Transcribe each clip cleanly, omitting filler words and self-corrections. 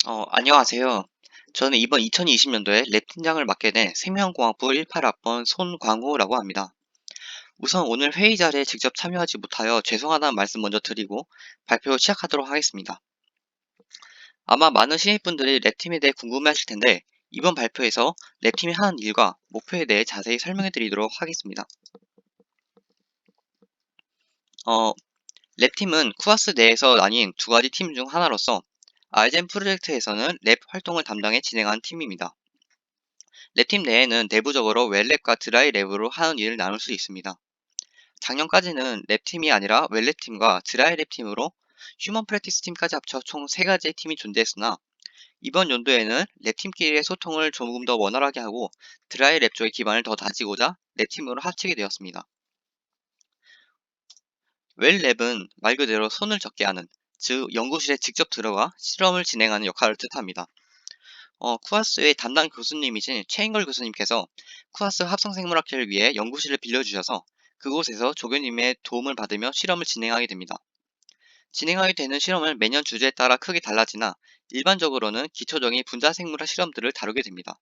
안녕하세요. 저는 이번 2020년도에 랩 팀장을 맡게 된 생명공학부 18학번 손광호라고 합니다. 우선 오늘 회의 자리에 직접 참여하지 못하여 죄송하다는 말씀 먼저 드리고 발표 시작하도록 하겠습니다. 아마 많은 신입분들이 랩팀에 대해 궁금해하실 텐데 이번 발표에서 랩팀이 하는 일과 목표에 대해 자세히 설명해 드리도록 하겠습니다. 어, 랩팀은 쿠아스 내에서 나뉜 두 가지 팀 중 하나로서 알젠 프로젝트에서는 랩 활동을 담당해 진행하는 팀입니다. 랩팀 내에는 내부적으로 웰랩과 드라이 랩으로 하는 일을 나눌 수 있습니다. 작년까지는 랩팀이 아니라 웰랩팀과 드라이 랩팀으로 휴먼 프랙티스 팀까지 합쳐 총 3가지의 팀이 존재했으나 이번 연도에는 랩팀끼리의 소통을 조금 더 원활하게 하고 드라이 랩 쪽의 기반을 더 다지고자 랩팀으로 합치게 되었습니다. 웰랩은 말 그대로 손을 적게 하는, 즉 연구실에 직접 들어가 실험을 진행하는 역할을 뜻합니다. 쿠아스의 담당 교수님이신 최인걸 교수님께서 쿠아스 합성생물학회를 위해 연구실을 빌려주셔서 그곳에서 조교님의 도움을 받으며 실험을 진행하게 됩니다. 진행하게 되는 실험은 매년 주제에 따라 크게 달라지나 일반적으로는 기초적인 분자생물학 실험들을 다루게 됩니다.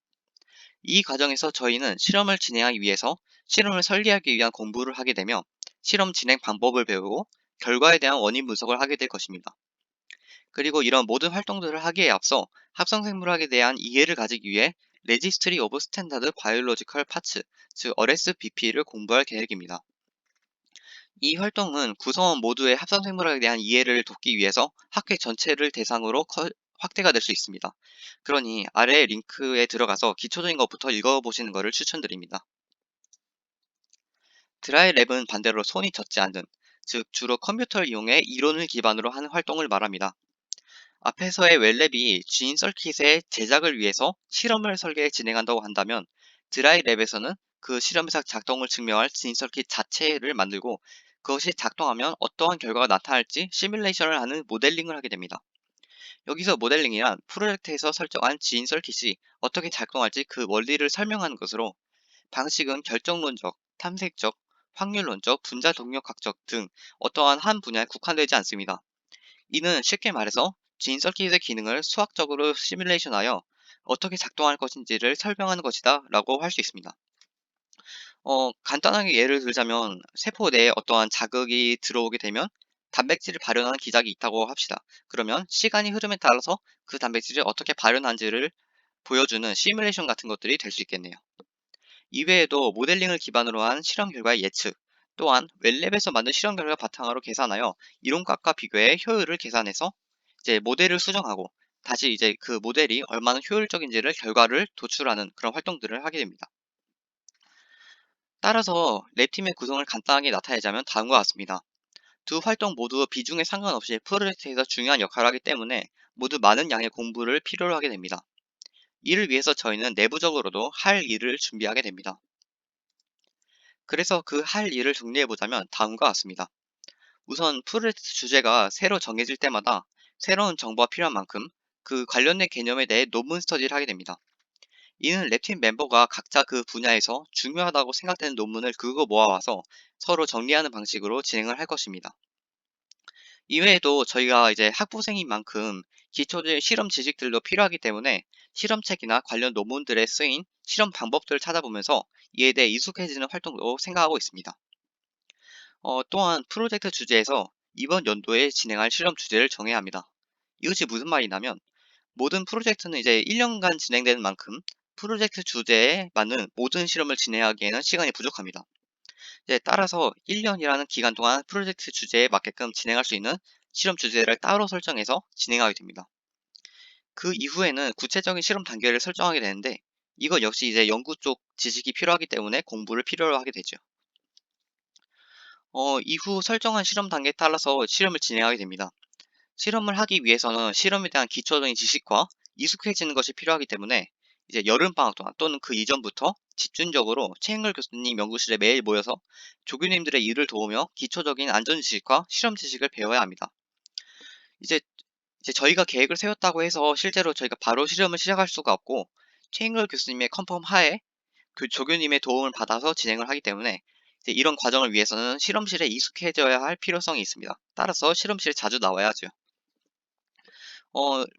이 과정에서 저희는 실험을 진행하기 위해서 실험을 설계하기 위한 공부를 하게 되며 실험 진행 방법을 배우고 결과에 대한 원인 분석을 하게 될 것입니다. 그리고 이런 모든 활동들을 하기에 앞서 합성생물학에 대한 이해를 가지기 위해 레지스트리 오브 스탠다드 바이올로지컬 파츠, 즉 RSBP를 공부할 계획입니다. 이 활동은 구성원 모두의 합성생물학에 대한 이해를 돕기 위해서 학회 전체를 대상으로 확대가 될 수 있습니다. 그러니 아래 링크에 들어가서 기초적인 것부터 읽어보시는 것을 추천드립니다. 드라이 랩은 반대로 손이 젖지 않는, 즉 주로 컴퓨터를 이용해 이론을 기반으로 하는 활동을 말합니다. 앞에서의 웰랩이 지인 서킷의 제작을 위해서 실험을 설계 진행한다고 한다면 드라이 랩에서는 그 실험에서 작동을 증명할 지인 서킷 자체를 만들고 그것이 작동하면 어떠한 결과가 나타날지 시뮬레이션을 하는 모델링을 하게 됩니다. 여기서 모델링이란 프로젝트에서 설정한 지인 서킷이 어떻게 작동할지 그 원리를 설명하는 것으로 방식은 결정론적, 탐색적, 확률론적, 분자 동력학적 등 어떠한 한 분야에 국한되지 않습니다. 이는 쉽게 말해서 진 서킷의 기능을 수학적으로 시뮬레이션하여 어떻게 작동할 것인지를 설명하는 것이다 라고 할 수 있습니다. 간단하게 예를 들자면 세포 내에 어떠한 자극이 들어오게 되면 단백질을 발현하는 기작이 있다고 합시다. 그러면 시간이 흐름에 따라서 그 단백질이 어떻게 발현한지를 보여주는 시뮬레이션 같은 것들이 될 수 있겠네요. 이외에도 모델링을 기반으로 한 실험 결과의 예측, 또한 웰랩에서 만든 실험 결과 바탕으로 계산하여 이론값과 비교해 효율을 계산해서 이제 모델을 수정하고 다시 이제 그 모델이 얼마나 효율적인지를 결과를 도출하는 그런 활동들을 하게 됩니다. 따라서 랩팀의 구성을 간단하게 나타내자면 다음과 같습니다. 두 활동 모두 비중에 상관없이 프로젝트에서 중요한 역할을 하기 때문에 모두 많은 양의 공부를 필요로 하게 됩니다. 이를 위해서 저희는 내부적으로도 할 일을 준비하게 됩니다. 그래서 그 할 일을 정리해보자면 다음과 같습니다. 우선 프로젝트 주제가 새로 정해질 때마다 새로운 정보가 필요한 만큼 그 관련된 개념에 대해 논문 스터디를 하게 됩니다. 이는 랩팀 멤버가 각자 그 분야에서 중요하다고 생각되는 논문을 긁어 모아와서 서로 정리하는 방식으로 진행을 할 것입니다. 이외에도 저희가 이제 학부생인 만큼 기초적인 실험 지식들도 필요하기 때문에 실험책이나 관련 논문들에 쓰인 실험 방법들을 찾아보면서 이에 대해 익숙해지는 활동도 생각하고 있습니다. 또한 프로젝트 주제에서 이번 연도에 진행할 실험 주제를 정해야 합니다. 이것이 무슨 말이냐면 모든 프로젝트는 이제 1년간 진행되는 만큼 프로젝트 주제에 맞는 모든 실험을 진행하기에는 시간이 부족합니다. 이제 따라서 1년이라는 기간 동안 프로젝트 주제에 맞게끔 진행할 수 있는 실험 주제를 따로 설정해서 진행하게 됩니다. 그 이후에는 구체적인 실험 단계를 설정하게 되는데 이것 역시 이제 연구 쪽 지식이 필요하기 때문에 공부를 필요로 하게 되죠. 이후 설정한 실험 단계에 따라서 실험을 진행하게 됩니다. 실험을 하기 위해서는 실험에 대한 기초적인 지식과 익숙해지는 것이 필요하기 때문에 이제 여름방학 동안 또는 그 이전부터 집중적으로 최인걸 교수님 연구실에 매일 모여서 조교님들의 일을 도우며 기초적인 안전지식과 실험 지식을 배워야 합니다. 이제, 이제 저희가 계획을 세웠다고 해서 실제로 저희가 바로 실험을 시작할 수가 없고 최인걸 교수님의 컨펌 하에 그 조교님의 도움을 받아서 진행을 하기 때문에 이제 이런 과정을 위해서는 실험실에 익숙해져야 할 필요성이 있습니다. 따라서 실험실에 자주 나와야죠.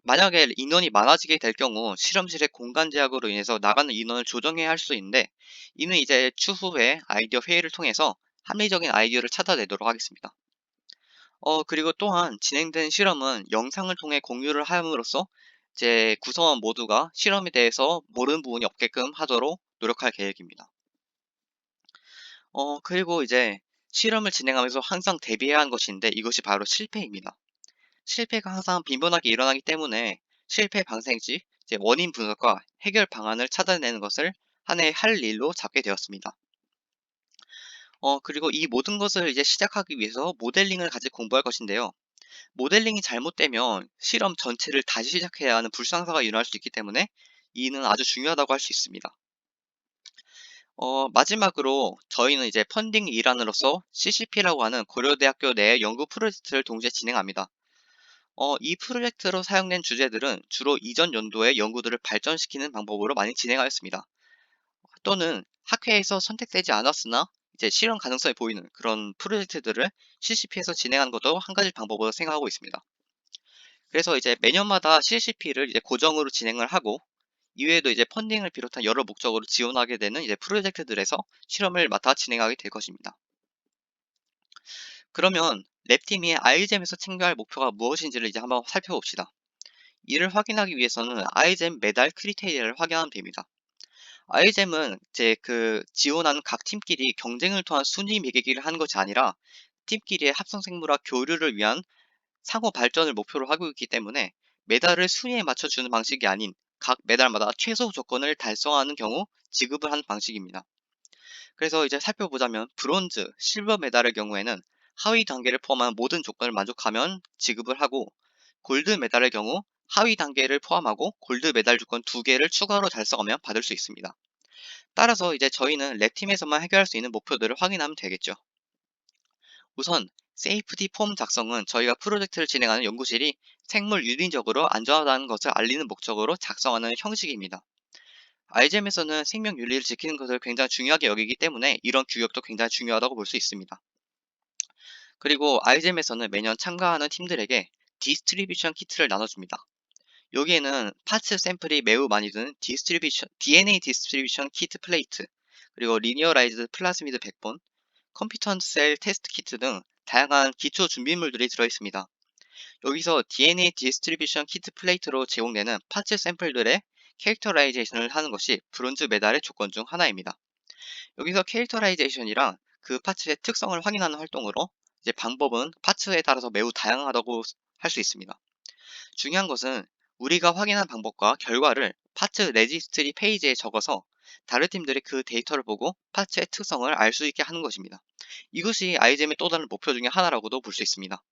만약에 인원이 많아지게 될 경우 실험실의 공간 제약으로 인해서 나가는 인원을 조정해야 할 수 있는데, 이는 이제 추후에 아이디어 회의를 통해서 합리적인 아이디어를 찾아내도록 하겠습니다. 그리고 또한 진행된 실험은 영상을 통해 공유를 함으로써 이제 구성원 모두가 실험에 대해서 모르는 부분이 없게끔 하도록 노력할 계획입니다. 그리고 이제 실험을 진행하면서 항상 대비해야 하는 것인데, 이것이 바로 실패입니다. 실패가 항상 빈번하게 일어나기 때문에 실패 방생 시 이제 원인 분석과 해결 방안을 찾아내는 것을 한 해 할 일로 잡게 되었습니다. 그리고 이 모든 것을 이제 시작하기 위해서 모델링을 같이 공부할 것인데요. 모델링이 잘못되면 실험 전체를 다시 시작해야 하는 불상사가 일어날 수 있기 때문에 이는 아주 중요하다고 할 수 있습니다. 마지막으로 저희는 이제 펀딩 일환으로서 CCP라고 하는 고려대학교 내 연구 프로젝트를 동시에 진행합니다. 이 프로젝트로 사용된 주제들은 주로 이전 연도의 연구들을 발전시키는 방법으로 많이 진행하였습니다. 또는 학회에서 선택되지 않았으나 이제 실현 가능성이 보이는 그런 프로젝트들을 CCP에서 진행하는 것도 한 가지 방법으로 생각하고 있습니다. 그래서 이제 매년마다 CCP를 이제 고정으로 진행을 하고, 이외에도 이제 펀딩을 비롯한 여러 목적으로 지원하게 되는 이제 프로젝트들에서 실험을 맡아 진행하게 될 것입니다. 그러면 랩팀이 아이잼에서 챙겨야 할 목표가 무엇인지를 이제 한번 살펴봅시다. 이를 확인하기 위해서는 아이잼 매달 크리테리아를 확인하면 됩니다. 아이잼은 이제 그 지원하는 각 팀끼리 경쟁을 통한 순위 매기기를 하는 것이 아니라 팀끼리의 합성 생물학 교류를 위한 상호 발전을 목표로 하고 있기 때문에, 메달을 순위에 맞춰주는 방식이 아닌 각 메달마다 최소 조건을 달성하는 경우 지급을 하는 방식입니다. 그래서 이제 살펴보자면 브론즈, 실버 메달의 경우에는 하위 단계를 포함한 모든 조건을 만족하면 지급을 하고, 골드 메달의 경우 하위 단계를 포함하고 골드 메달 조건 2개를 추가로 달성하면 받을 수 있습니다. 따라서 이제 저희는 랩팀에서만 해결할 수 있는 목표들을 확인하면 되겠죠. 우선 세이프티 폼 작성은 저희가 프로젝트를 진행하는 연구실이 생물 윤리적으로 안전하다는 것을 알리는 목적으로 작성하는 형식입니다. IGM에서는 생명 윤리를 지키는 것을 굉장히 중요하게 여기기 때문에 이런 규격도 굉장히 중요하다고 볼 수 있습니다. 그리고 IGM에서는 매년 참가하는 팀들에게 디스트리뷰션 키트를 나눠줍니다. 여기에는 파츠 샘플이 매우 많이 드는 DNA 디스트리뷰션 키트 플레이트, 그리고 리니어라이즈드 플라스미드 100본, 컴퓨터 셀 테스트 키트 등 다양한 기초 준비물들이 들어있습니다. 여기서 DNA 디스트리뷰션 키트 플레이트로 제공되는 파츠 샘플들의 캐릭터라이제이션을 하는 것이 브론즈 메달의 조건 중 하나입니다. 여기서 캐릭터라이제이션이랑 그 파츠의 특성을 확인하는 활동으로, 이제 방법은 파츠에 따라서 매우 다양하다고 할 수 있습니다. 중요한 것은 우리가 확인한 방법과 결과를 파츠 레지스트리 페이지에 적어서 다른 팀들이 그 데이터를 보고 파츠의 특성을 알 수 있게 하는 것입니다. 이것이 아이잼의 또 다른 목표 중에 하나라고도 볼 수 있습니다.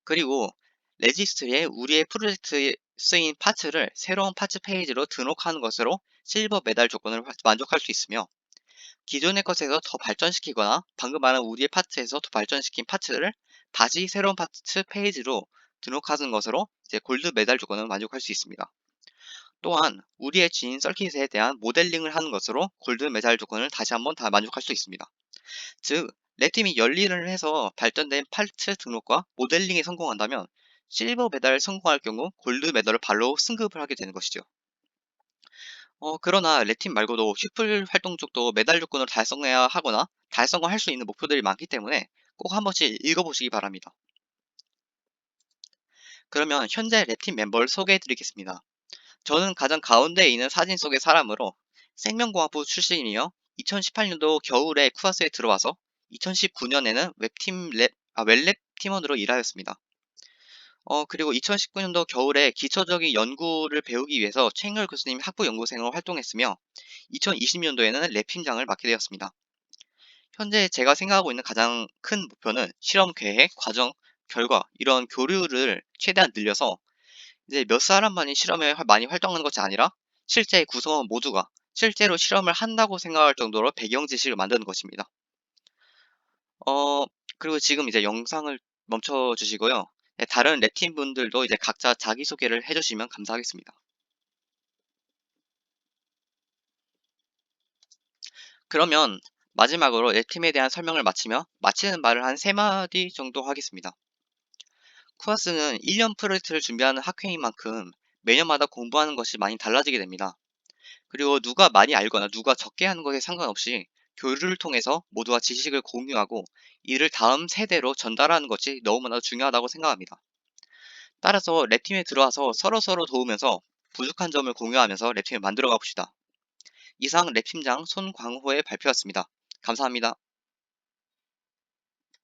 그리고 레지스트리에 우리의 프로젝트에 쓰인 파츠를 새로운 파츠 페이지로 등록하는 것으로 실버 메달 조건을 만족할 수 있으며, 기존의 것에서 더 발전시키거나 방금 말한 우리의 파츠에서 더 발전시킨 파츠를 다시 새로운 파츠 페이지로 등록하는 것으로 이제 골드 메달 조건을 만족할 수 있습니다. 또한 우리의 지인 서킷에 대한 모델링을 하는 것으로 골드 메달 조건을 다시 한번 다 만족할 수 있습니다. 즉, 랩팀이 열일을 해서 발전된 파츠 등록과 모델링에 성공한다면 실버 메달을 성공할 경우 골드 메달을 발로 승급을 하게 되는 것이죠. 그러나 랩팀 말고도 슈플 활동 쪽도 메달 조건을 달성해야 하거나 달성을 할 수 있는 목표들이 많기 때문에 꼭 한 번씩 읽어보시기 바랍니다. 그러면 현재 랩팀 멤버를 소개해 드리겠습니다. 저는 가장 가운데에 있는 사진 속의 사람으로 생명공학부 출신이며 2018년도 겨울에 쿠아스에 들어와서 2019년에는 웹랩 팀원으로 일하였습니다. 그리고 2019년도 겨울에 기초적인 연구를 배우기 위해서 최인열 교수님 학부 연구생으로 활동했으며 2020년도에는 랩팀장을 맡게 되었습니다. 현재 제가 생각하고 있는 가장 큰 목표는 실험 계획, 과정, 결과 이런 교류를 최대한 늘려서 이제 몇 사람만이 실험에 많이 활동하는 것이 아니라 실제 구성원 모두가 실제로 실험을 한다고 생각할 정도로 배경 지식을 만드는 것입니다. 어, 그리고 지금 이제 영상을 멈춰 주시고요. 네, 다른 랩팀 분들도 이제 각자 자기소개를 해주시면 감사하겠습니다. 그러면 마지막으로 랩팀에 대한 설명을 마치며 마치는 말을 한 3마디 정도 하겠습니다. 쿠아스는 1년 프로젝트를 준비하는 학회인 만큼 매년마다 공부하는 것이 많이 달라지게 됩니다. 그리고 누가 많이 알거나 누가 적게 하는 것에 상관없이 교류를 통해서 모두가 지식을 공유하고 이를 다음 세대로 전달하는 것이 너무나 중요하다고 생각합니다. 따라서 랩팀에 들어와서 서로서로 도우면서 부족한 점을 공유하면서 랩팀을 만들어 가봅시다. 이상 랩팀장 손광호의 발표였습니다. 감사합니다.